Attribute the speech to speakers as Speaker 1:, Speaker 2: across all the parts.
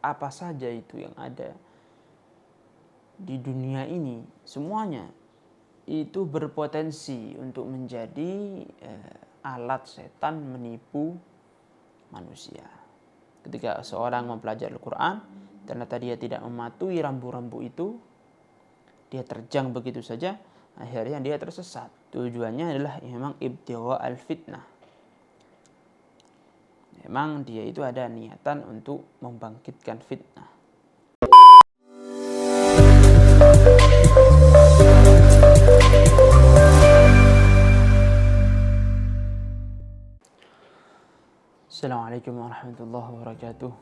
Speaker 1: apa saja itu yang ada di dunia ini, semuanya itu berpotensi untuk menjadi alat setan menipu manusia. Ketika seorang mempelajari Al-Quran, ternyata dia tidak mematuhi rambu-rambu itu, dia terjang begitu saja, akhirnya dia tersesat. Tujuannya adalah memang ibtigha al-fitnah. Memang dia itu ada niatan untuk membangkitkan fitnah. Assalamualaikum warahmatullahi wabarakatuh.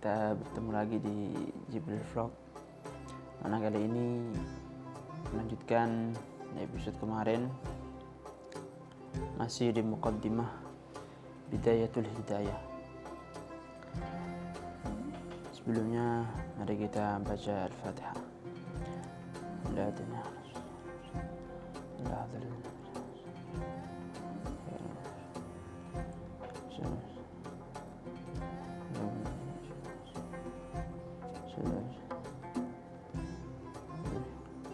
Speaker 1: Kita bertemu lagi di Jibril Vlog. Mana kali ini melanjutkan episode kemarin, masih di muqaddimah Bidayatul Hidayah. Sebelumnya mari kita baca Al-Fatihah. Fatihah.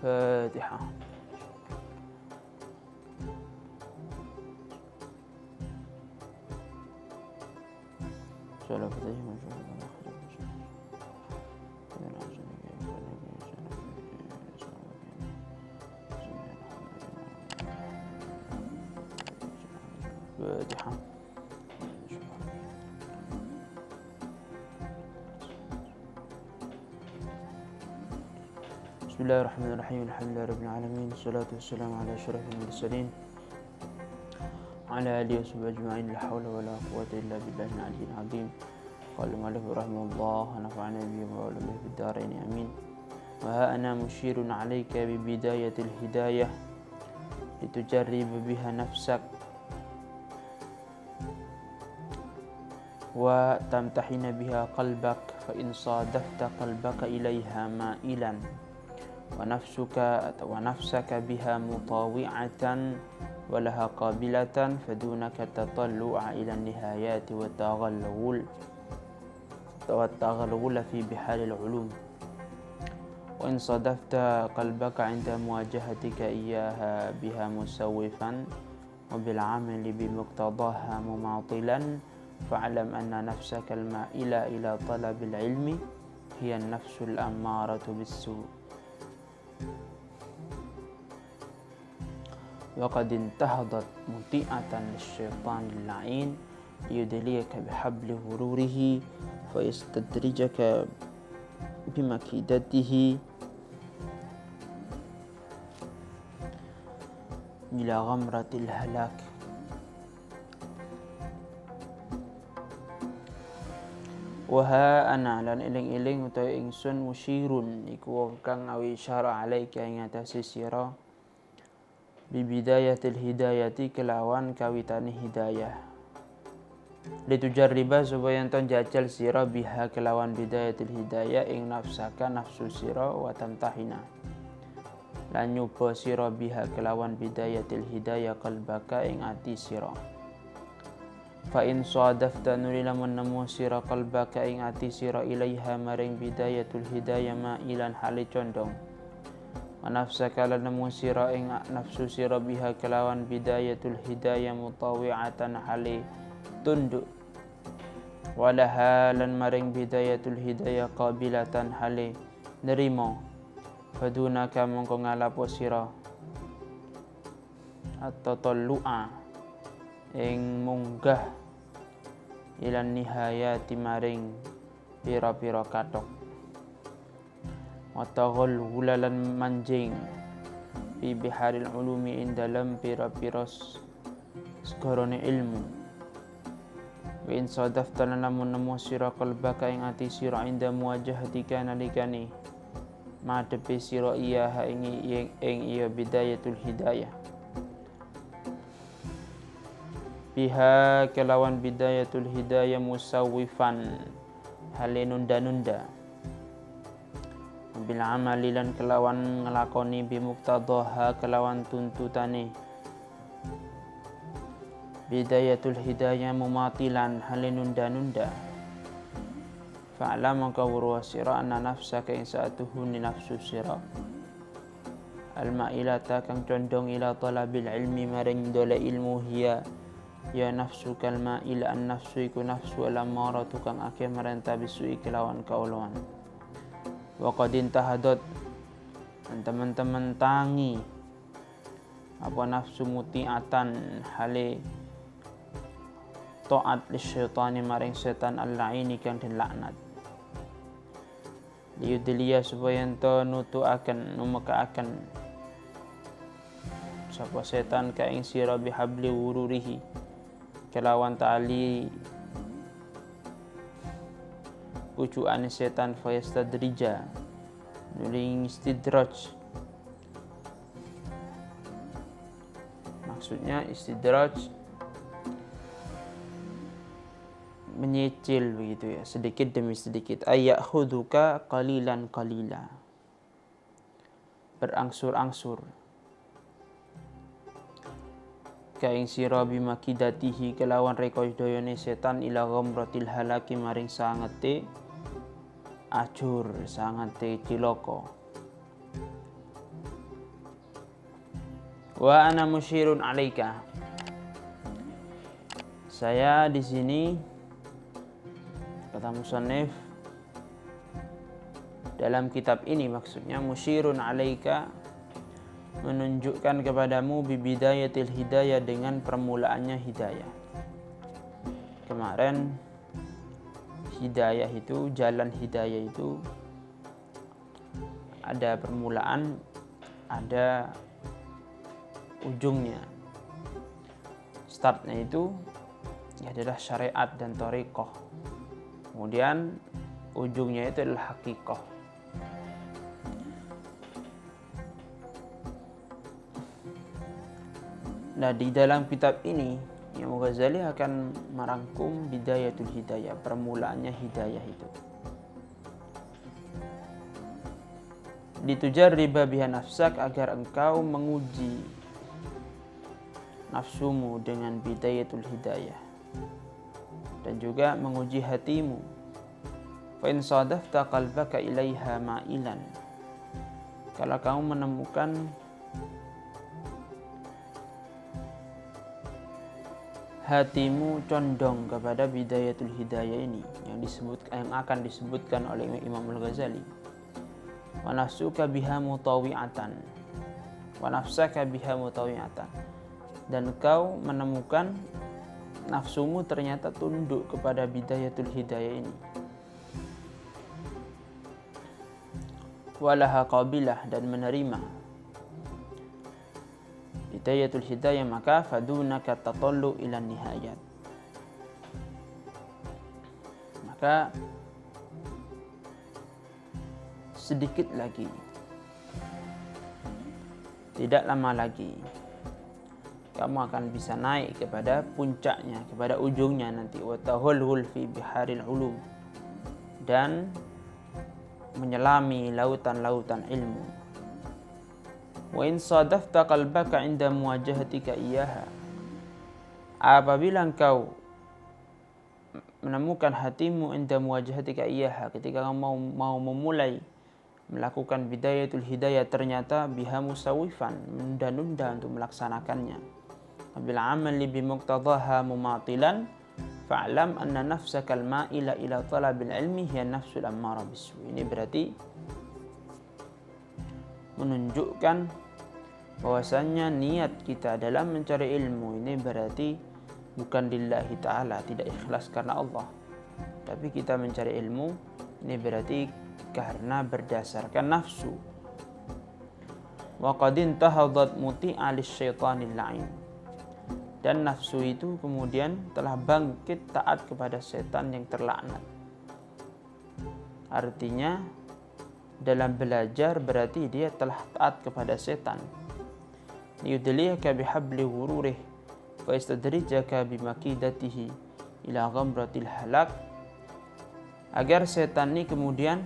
Speaker 1: Fatihah. Bismillahirrahmanirrahim. Alhamdulillahirabbil alamin. Wassalatu wassalamu ala asyrafil mursalin wa ala alihi washabbihi ajma'in. La haula wala quwwata illa billahil aliyyil azim. Qala al-mu'allif rahimahullah wa nafa'ana bihi wa ulumuhu fid dharain amin. Wa ha ana musyirun 'alaika bi bidayatil hidayah litujarrib biha nafsak wa tamtahina biha qalbak fa in sadafta qalbaka ilaiha ma'ilan wa nafsaka biha mutawi'atan wa laha qabilatan fadunaka tatallu'a ila nihayati wa taghallul fi biharil ulum wa in sadafta qalbaka 'inda muwajahatika iyyaha biha musawwifan wa bil 'amali bi muqtadaha mumatilan fa'lam anna nafsaka al-ma'ila ila talabil ilmi hiya an-nafsul ammaratu bis-su' wa qad intahadat muti'atan lisyaitanil la'in yudliyaka bihabli ghururihi fa yastadrijaka bimakidatihi ila ghamratil halak. Waha ana lan eling-eling utawi ingsun musyirun iku kang awi isyara alaika ing atase sira bi bidayatil hidayati kelawan kawitane hidayah. Litujarriba supaya enten jajal sira biha kelawan bidayatil hidayah ing nafsaka nafsu sira wa tamtahina lan nyoba sira biha kelawan bidayatil hidayah qalbaka ing ati sira. Fa in sadafta nulila menemu sira qalbaka ing ati sira ilaiha maring bidayatul hidayah ma'ilan hale condong wa nafsaka lan nemu sira ing nafsu sira biha kelawan bidayatul hidayah mutawi'atan hale tunduk walaha lan maring bidayatul hidayah qabilatan hale nerimo fadunaka mongko ngalapo sira at-tatallu'a ing munggah ilan nihayati maring pira-pira kathok wa taghallul lan manjing fi biharil ulumi ing dalam pira-pira segarane ilmu wa in sadafta lamun nemu sira qalbaka ing ati sira inda muwajahatika nalikane madhepe sira iya ing iya bidayatul hidayah biha kelawan bidayatul hidayah musawwifan hale nunda-nunda bil amali lan kelawan nglakoni bi muqtadaha kelawan tuntutane bidayatul hidayah mumatilan hale nunda-nunda Fa'lam maka weruh sira anna nafsaka ing sa'atuhuni nafsu sira al-ma'ilata kang condong ila talabil ilmi maring dole ilmu hiya ya nafsu kal ma'ila an nafsu iku nafsu al-ammaratu kang akeh merentah bisui kelawan kaulawan. Wa qad intahadot teman-teman tangi apa nafsu muti'atan hale taat li syaitani maring setan al-la'ini kang den laknat. Liyudliya supaya ento nutuaken numekaaken sapa setan ka ing sira bihabli wururihi kelawan tali pucukan setan fayastadrija nuling istidraj. Maksudnya istidraj menyicil begitu ya, sedikit demi sedikit. Ayakhuduka qalilan qalila, berangsur-angsur. Kaing sira bimakidatihi kelawan rekodayane setan ila ghamratil halaki maring sangete acur, sangete ciloko. Wa ana musyirun alaika. Saya di sini, kata musannif, dalam kitab ini maksudnya musyirun alaika, menunjukkan kepadamu bibidayatil hidayah dengan permulaannya hidayah. Kemarin hidayah itu, jalan hidayah itu ada permulaan, ada ujungnya. Startnya itu adalah syariat dan thariqah. Kemudian ujungnya itu adalah hakikah. Nah, di dalam kitab ini Imam Ghazali akan merangkum bidayatul hidayah, permulaannya hidayah itu. Litujarriba biha nafsak, agar engkau menguji nafsumu dengan bidayatul hidayah, dan juga menguji hatimu. Fa in sadafta qalbaka ilaiha ma'ilan, kalau kamu menemukan hatimu condong kepada bidayatul hidayah ini yang akan disebutkan oleh Imam Al-Ghazali. Wa nafsuka biha mutawi'atan, wa nafsaka biha mutawi'atan, dan kau menemukan nafsumu ternyata tunduk kepada bidayatul hidayah ini. Walaha qabilah, dan menerima bidayatul hidayah, maka fadunaka tatallu ila nihayat, maka sedikit lagi, tidak lama lagi, kamu akan bisa naik kepada puncaknya, kepada ujungnya nanti. Wa tahulhul fi biharil ulum, dan menyelami lautan-lautan ilmu. Wa in sadafta qalbaka inda muwajahatika iyaha, apabila engkau menemukan hatimu inda muwajahatika iyaha, ketika kamu mau memulai melakukan bidayatul hidayah, ternyata biha musawifan, menunda-nunda untuk melaksanakannya. Bil amali bimuqtadaha mumatilan, fa'lam anna nafsaka al-ma'ila ila talabil ilmi hiya nafsul ammara bisu. Ini berarti menunjukkan bahwasannya niat kita dalam mencari ilmu ini berarti bukan lillahi ta'ala, tidak ikhlas karena Allah, tapi kita mencari ilmu ini berarti karena berdasarkan nafsu. Wa qad intahadat muti'a lisyaitanil la'in, dan nafsu itu kemudian telah bangkit taat kepada setan yang terlaknat. Artinya dalam belajar berarti dia telah taat kepada setan. Yudliyaka bihabli ghururih wa istadrijaka bimakidatihi ila ghamratil halak, agar setan ini kemudian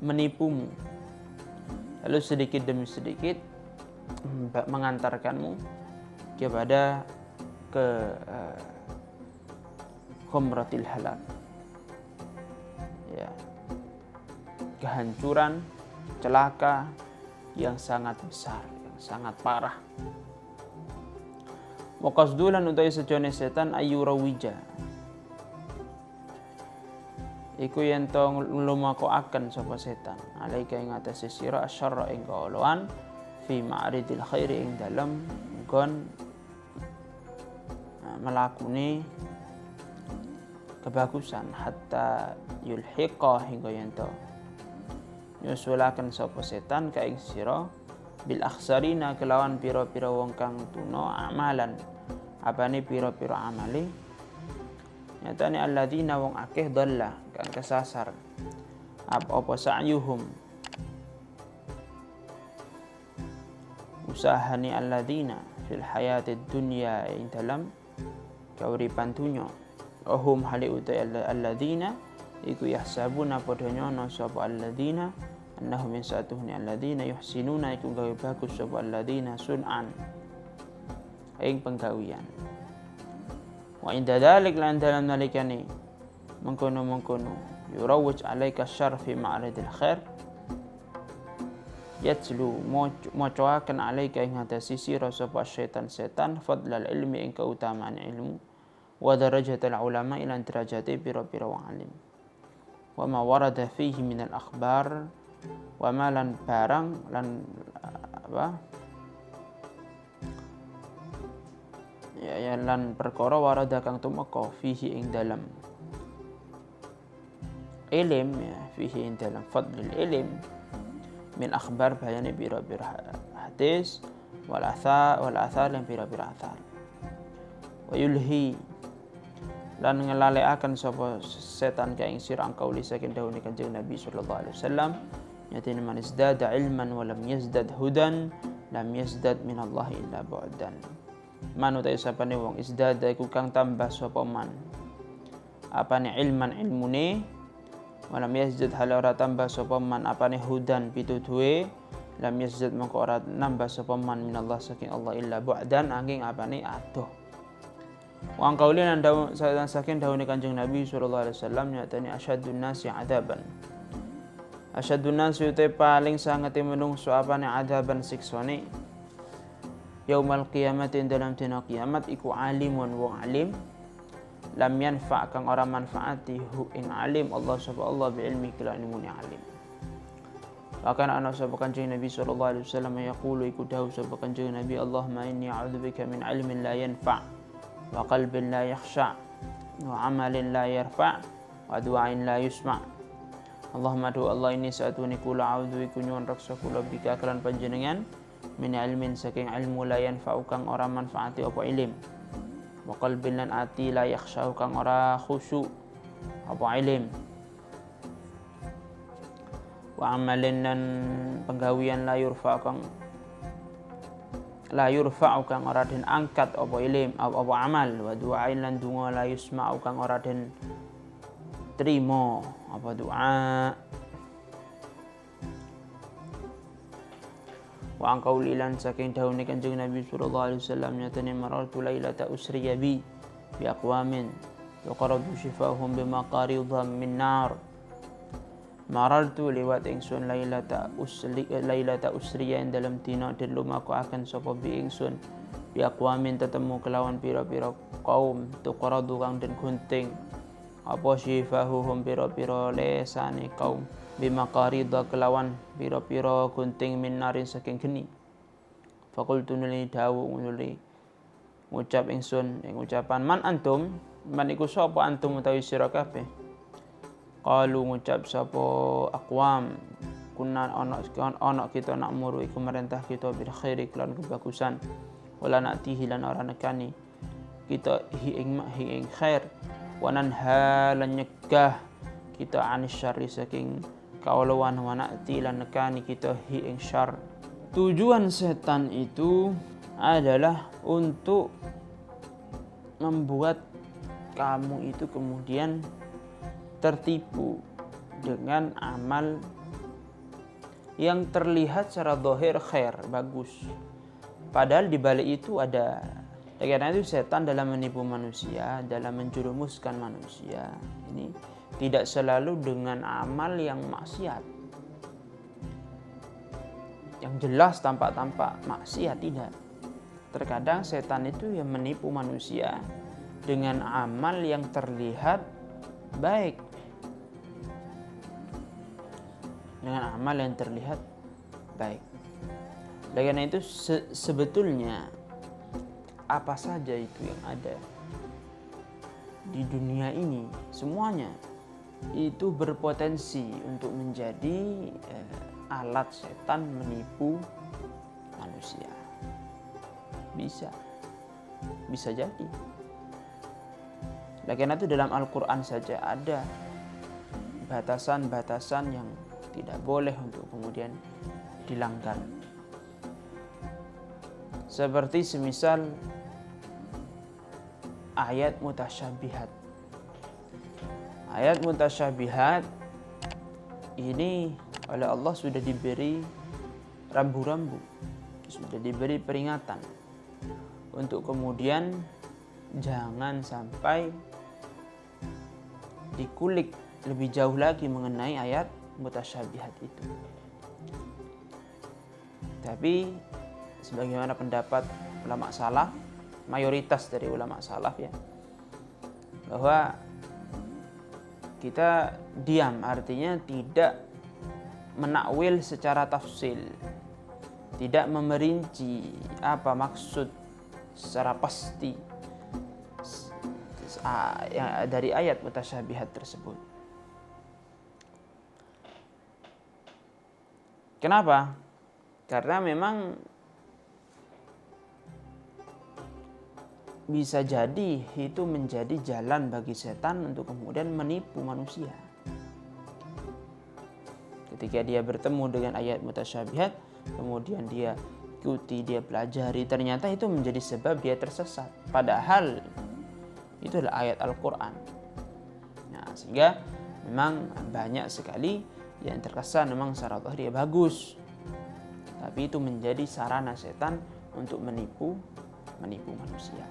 Speaker 1: menipumu, lalu sedikit demi sedikit mengantarkanmu kepada ke ghamratil halak, ya, kehancuran, celaka yang sangat besar, yang sangat parah. Wa qasdulan utai sejone setan ayurawija, iku yen to nglumakoaken sapa setan alaika ing atase sira asyarra ing kaoloan fi ma'ridil khairi ing dalem nggon melakuni kebagusan hatta yulhiqa hingga yen to nyusulaken sapa setan ka ing sira bil akhsarina kelawan pira-pira wong kang tuna amalan apane pira-pira amali nyatane alladzina wong akeh dhalla kang kesasar apa sa'yuhum usahani alladzina fil hayatid dunya ing dalam kauripan dunya hum hali utai alladzina iku yahsabuna padha nyono sapa alladzina annahum yasatuhni alladzina yuhsinuna iku gawe bagus sapa alladzina sun'an ing penggawian wa inda dalik lan dalam nalikane mengkono yurawwaj alaika syarr fi ma'radil khair yatlu mocoaken alaika ing atase sira sapa setan fadlal ilmi ing keutamaan ilmu wa darajatul ulama ila derajate pira-pira wong alim wa ma warada fihi minal akhbar wa ma lan barang lan apa ya lan perkara warada kang tumeka fihi ing dalam ilm ya fihi ing dalam fadlil ilm min akhbar bayane pira-pira hadis wal athar lan pira-pira athar wa yulhi lan ngelalekaken sapa setan ka ing sira angkau lisaken dawuh Kanjeng Nabi sallallahu alaihi wasallam yatine man izdada ilman wa lam yazdad hudan lam yazdad minallahi illa bu'dan man utai sapane wong izdada iku kang tambah sapa man apane ilman ilmune wa lam yazdad hal ora tambah sapa man apane hudan pituduhe lam yazdad mongko ora nambah sapa man minallah saking Allah illa bu'dan angin apane adoh. Wa angkaulian saking dawuh Kanjeng Nabi sallallahu alaihi wasallam nyatane asyadun nasi adaban. Asyadun nasi te paling sangat menungso apane adaban siksane. Yaumal qiyamati dalam dina kiamat iku alimun wong alim lam yanfa kang ora manfaati hu ing alim Allah subhanahu bi ilmi kala ilmune alim. Bahkan ana sapa Kanjeng Nabi sallallahu alaihi wasallam yaqulu iku dawuh sapa Kanjeng Nabi Allahumma inni a'udzubika min ilmin la yanfa' wa qalbin la yakhsha wa amalin la yarfa wa du'ain la yusma. Allahumma du Allah ini saatuni kula a'udzu iku nyuwun reksa kula bika kelan panjenengan min ilmin saking ilmu la yanfa'u kang ora manfaati apa ilim wa qalbin lan ati la yakhsha kang ora khusyu apa ilim wa amalin lan penggawian la yurfa'u kang ora den angkat apa ilim apa amal wa du'ain lan donga la yusma'u kang ora den trimo apa doa wa angkau lilan saking dawuh Kanjeng Nabi sallallahu alaihi wasallam nyatane marartu lailata usriya bi aqwamin yuqrabu shifahum bimaqaridham min nar. Marartu liwat ingsun lailata usriya ing dalam dina den lumaku akan sapa bi ingsun bi aqwamin tetemu kelawan pira-pira kaum tuqradu kang den gunting apa shifahuhum pira-pira lesane kaum bimaqaridha kelawan pira-pira gunting min narin saking geni. Faqultu nuli dawu nuli ngucap ingsun ing ucapan man antum man iku sapa antum utawi sira kabeh. Qalu ngucap sapa aqwam kunna ana kita nak muru iku merintah kita bil khairi lan kebagusan wala natihi lan ora nekani kita ing khair wa nanha lan nyegah kita anis syarri saking kaulawan wa nati lan nekani kita ing syarr. Tujuan setan itu adalah untuk membuat kamu itu kemudian tertipu dengan amal yang terlihat secara zahir khair, bagus. Padahal di balik itu ada Dan karena itu setan dalam menipu manusia, dalam menjerumuskan manusia, ini tidak selalu dengan amal yang maksiat, yang jelas tampak-tampak maksiat, tidak. Terkadang setan itu yang menipu manusia dengan amal yang terlihat baik, dengan amal yang terlihat baik. Dan karena itu sebetulnya apa saja itu yang ada di dunia ini, semuanya itu berpotensi untuk menjadi alat setan menipu manusia. Bisa jadi. Karena itu dalam Al-Quran saja ada batasan-batasan yang tidak boleh untuk kemudian dilanggar. Seperti semisal ayat mutasyabihat. Ayat mutasyabihat ini oleh Allah sudah diberi rambu-rambu, sudah diberi peringatan untuk kemudian jangan sampai dikulik lebih jauh lagi mengenai ayat mutasyabihat itu. Tapi sebagaimana pendapat ulama salaf, mayoritas dari ulama salaf ya, bahwa kita diam, artinya tidak menakwil secara tafsil, tidak memerinci apa maksud secara pasti dari ayat mutasyabihat tersebut. Kenapa? Karena memang bisa jadi itu menjadi jalan bagi setan untuk kemudian menipu manusia. Ketika dia bertemu dengan ayat mutasyabihat, kemudian dia ikuti, dia pelajari, ternyata itu menjadi sebab dia tersesat. Padahal itu adalah ayat Al-Quran. Nah, sehingga memang banyak sekali yang terkesan memang secara zahir dia bagus, tapi itu menjadi sarana setan untuk menipu manusia.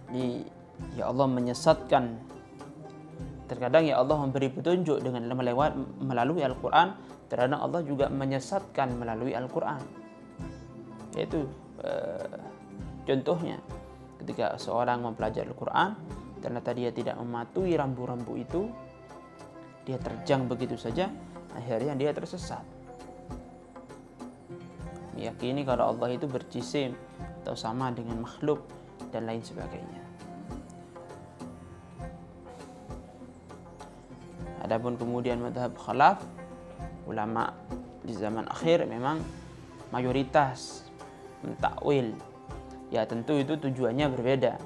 Speaker 1: Jadi ya Allah menyesatkan. Terkadang ya Allah memberi petunjuk dengan melalui Al-Quran. Terkadang Allah juga menyesatkan melalui Al-Quran. Yaitu contohnya ketika seorang mempelajari Al-Quran, ternyata dia tidak mematuhi rambu-rambu itu, dia terjang begitu saja, akhirnya dia tersesat. Meyakini kalau Allah itu berjisim atau sama dengan makhluk dan lain sebagainya. Adapun kemudian mazhab khalaf, ulama di zaman akhir memang mayoritas mentakwil. Ya tentu itu tujuannya berbeda.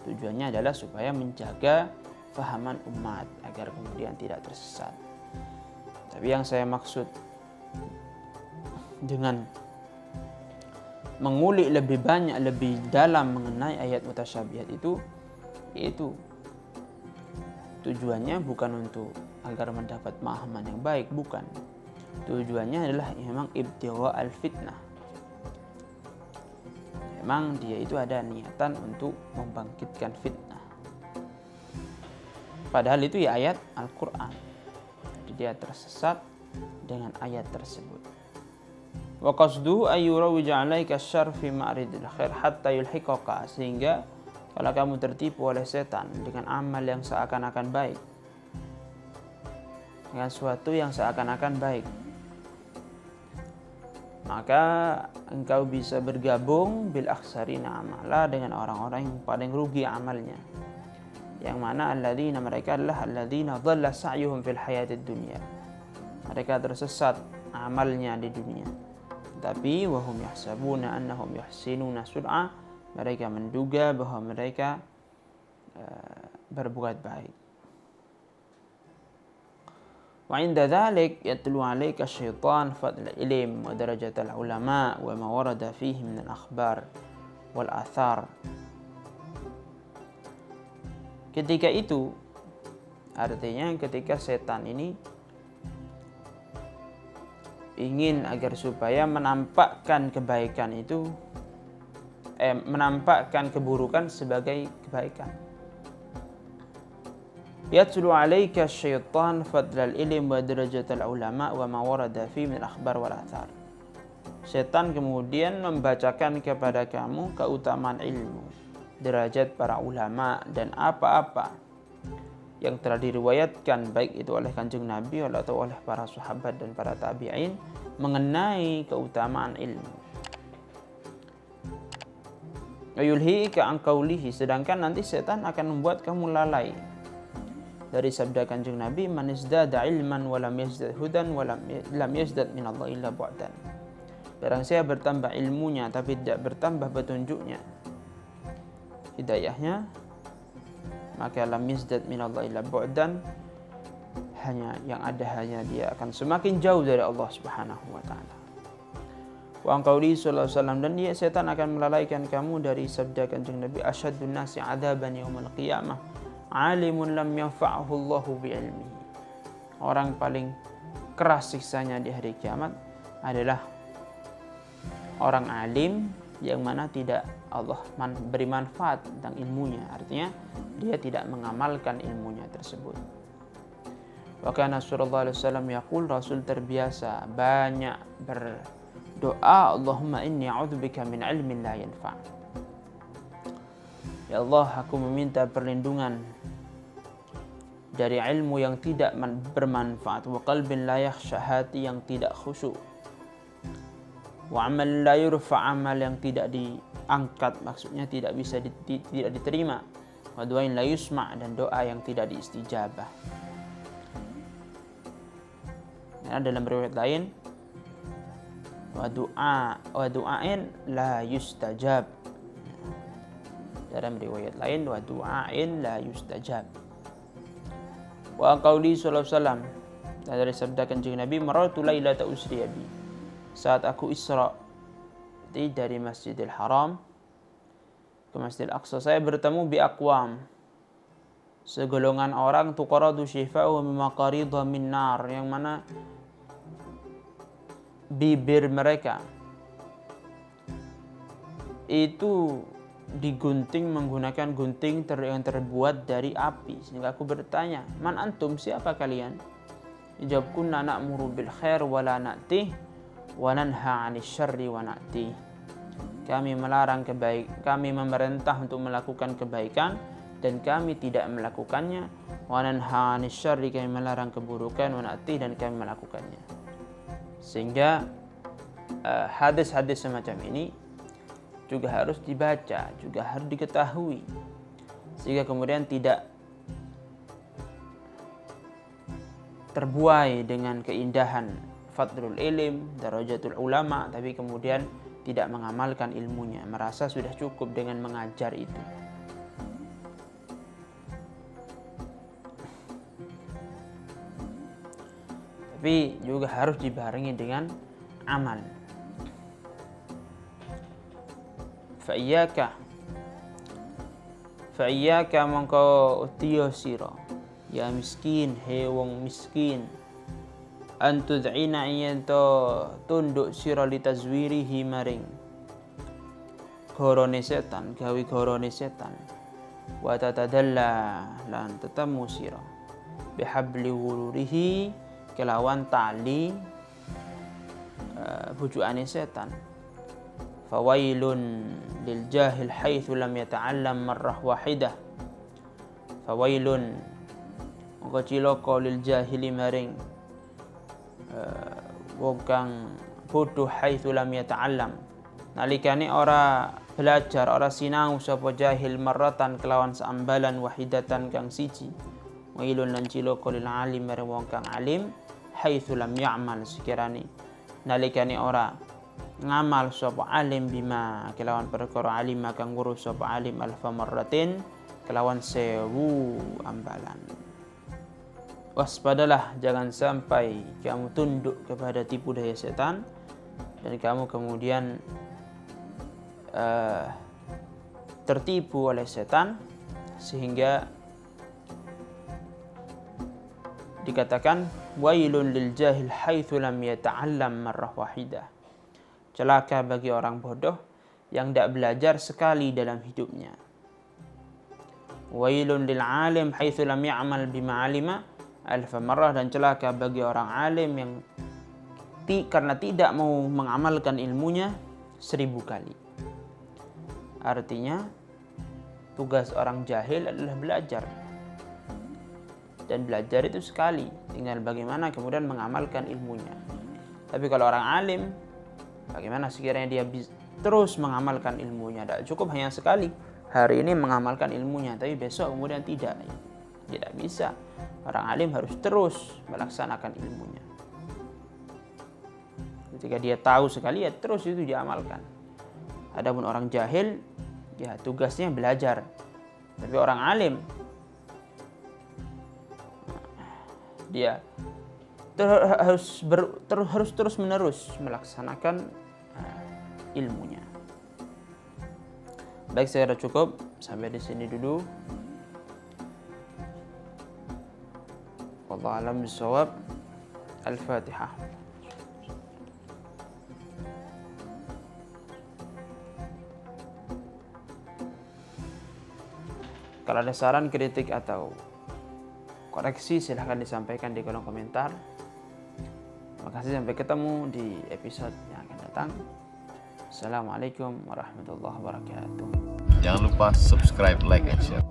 Speaker 1: Tujuannya adalah supaya menjaga fahaman umat agar kemudian tidak tersesat. Tapi yang saya maksud dengan mengulik lebih banyak, lebih dalam mengenai ayat mutasyabihat itu, yaitu tujuannya bukan untuk agar mendapat pemahaman yang baik, bukan. Tujuannya adalah memang ibtigha al-fitnah. Memang dia itu ada niatan untuk membangkitkan fitnah. Padahal itu ya ayat Al-Quran. Jadi dia tersesat dengan ayat tersebut. Wa qasduhu ayyurawij 'alaika asy-syarr fi ma'ridil khair hatta yulhiqaka, sehingga kalau kamu tertipu oleh setan dengan amal yang seakan-akan baik, dengan sesuatu yang seakan-akan baik, maka engkau bisa bergabung bil akhsarina amala, dengan orang-orang yang paling rugi amalnya, yang mana alladzina, mereka adalah alladzina dhalla sa'yuhum fil hayatid dunya, mereka tersesat amalnya di dunia, tapi wahum yahsabuna annahum yuhsinuna sun'a, mereka menduga bahwa mereka berbuat baik. Wa inda dzalik yatlu 'alaika syaitan fadl ilm wa darajatal ulama wa ma warada fihi min al-akhbar wal athar. Ketika itu, artinya ketika setan ini ingin agar supaya menampakkan kebaikan itu menampakkan keburukan sebagai kebaikan. Yatslu 'alaika syaitan fadlal ilm wa darajatal ulama wa ma warada fi min akhbar wal athar. Setan kemudian membacakan kepada kamu keutamaan ilmu, derajat para ulama, dan apa-apa yang telah diriwayatkan baik itu oleh Kanjeng Nabi atau oleh para sahabat dan para tabi'in mengenai keutamaan ilmu. Yulhika an qawlihi, sedangkan nanti setan akan membuat kamu lalai dari sabda Kanjeng Nabi, man izdada ilman wa lam yazdad hudan wa lam yazdad min Allah illa bu'dan. Barang saya bertambah ilmunya tapi tidak bertambah petunjuknya, hidayahnya, maka lam yazdad min Allah illa bu'dan, hanya dia akan semakin jauh dari Allah Subhanahu wa taala. Wa qauli sallallahu alaihi wasallam, dan dia setan akan melalaikan kamu dari sabda Kanjeng Nabi, asyaddun nasi adaban yaumil qiyamah alimun lam yanfa'hu Allahu bi ilmihi. Orang paling keras siksanya di hari kiamat adalah orang alim yang mana tidak Allah beri manfaat tentang ilmunya, artinya dia tidak mengamalkan ilmunya tersebut. Wa kana sallallahu alaihi wasallam yaqul, Rasul terbiasa banyak berdoa, Allahumma inni a'udzubika min ilmin la yanfa'. Ya Allah, aku meminta perlindungan dari ilmu yang tidak bermanfaat, wa qalbin la yakhsha, hati yang tidak khusyuk, wa amal la yurfa', amal yang tidak diangkat, maksudnya tidak bisa tidak diterima, wa du'ain la yusma', dan doa yang tidak diistijabah. Ya, dalam riwayat lain, wa du'ain la yustajab. Dalam riwayat lain, wa du'ain la yustajab. Wa qauli sallallahu alaihi wasallam, dari sabda Kanjeng Nabi, marartu lailata usriya bi, saat aku Isra dari Masjidil Haram ke Masjidil Aqsa, saya bertemu bi aqwam, segolongan orang, tuqaradu syifa'u mimma qarida min nar, yang mana bibir mereka itu digunting menggunakan gunting yang terbuat dari api. Sehingga aku bertanya, man antum, siapa kalian? Jawab, kunna na'muru bil khair wa la na'tih wa nanha 'anil syarri wa na'tih. Kami memerintah untuk melakukan kebaikan dan kami tidak melakukannya. Wa nanha 'anil syarri, kami melarang keburukan, wa na'tih, dan kami melakukannya. Sehingga hadis-hadis semacam ini juga harus dibaca, juga harus diketahui, sehingga kemudian tidak terbuai dengan keindahan fadlul ilm, darajatul ulama, tapi kemudian tidak mengamalkan ilmunya, merasa sudah cukup dengan mengajar itu. Tapi juga harus dibarengi dengan amal. Fa'iyaka mongko utiyo siro, ya miskin, he wong miskin, antud'ina iyento tunduk siro li tazwirihi maring gorone setan, gawe gorone setan, wa tatadalla, lan tetamu siro bihabli wulurihi, kelawan tali bujukane setan. Fawailun lil jahil haitsu lam yata'allam marrah wahidah. Fawailun mongko cilaka lil jahili maring wong kang bodoh, haitsu lam yata'allam, nalikane ora belajar, ora sinau sapa jahil, marratan kelawan saambalan, wahidatan kang siji. Wailun lan cilaka lil alim maring wong kang alim, haitsu lam ya'mal, sekirane nalikane ora ngamal sapa alim bima kelawan perkara alim, maka ngurus sapa alim alfa marratin kelawan 1000 ambalan. Waspadalah, jangan sampai kamu tunduk kepada tipu daya setan dan kamu kemudian tertipu oleh setan sehingga dikatakan wailun lil jahil haitsu lam yata'allam marrah wahidah. Celaka bagi orang bodoh yang tidak belajar sekali dalam hidupnya. Wailun lil alim haitsu lam ya'mal bima 'alima alfa marrah, dan celaka bagi orang alim yang karena tidak mau mengamalkan ilmunya 1000 kali. Artinya tugas orang jahil adalah belajar. Dan belajar itu sekali, tinggal bagaimana kemudian mengamalkan ilmunya. Tapi kalau orang alim, bagaimana sekiranya dia terus mengamalkan ilmunya? Tidak cukup hanya sekali hari ini mengamalkan ilmunya, tapi besok kemudian tidak. Tidak bisa. Orang alim harus terus melaksanakan ilmunya. Ketika dia tahu sekali, ya terus itu diamalkan. Adapun orang jahil, ya tugasnya belajar. Tapi orang alim, dia harus terus menerus melaksanakan ilmunya. Baik, saya kira cukup sampai di sini dulu. Wallahu a'lam bishawab. Al-Fatihah. Kalau ada saran, kritik atau koreksi silahkan disampaikan di kolom komentar. Terima kasih, sampai ketemu di episode yang akan datang. Assalamualaikum warahmatullahi wabarakatuh.
Speaker 2: Jangan lupa subscribe, like, and share.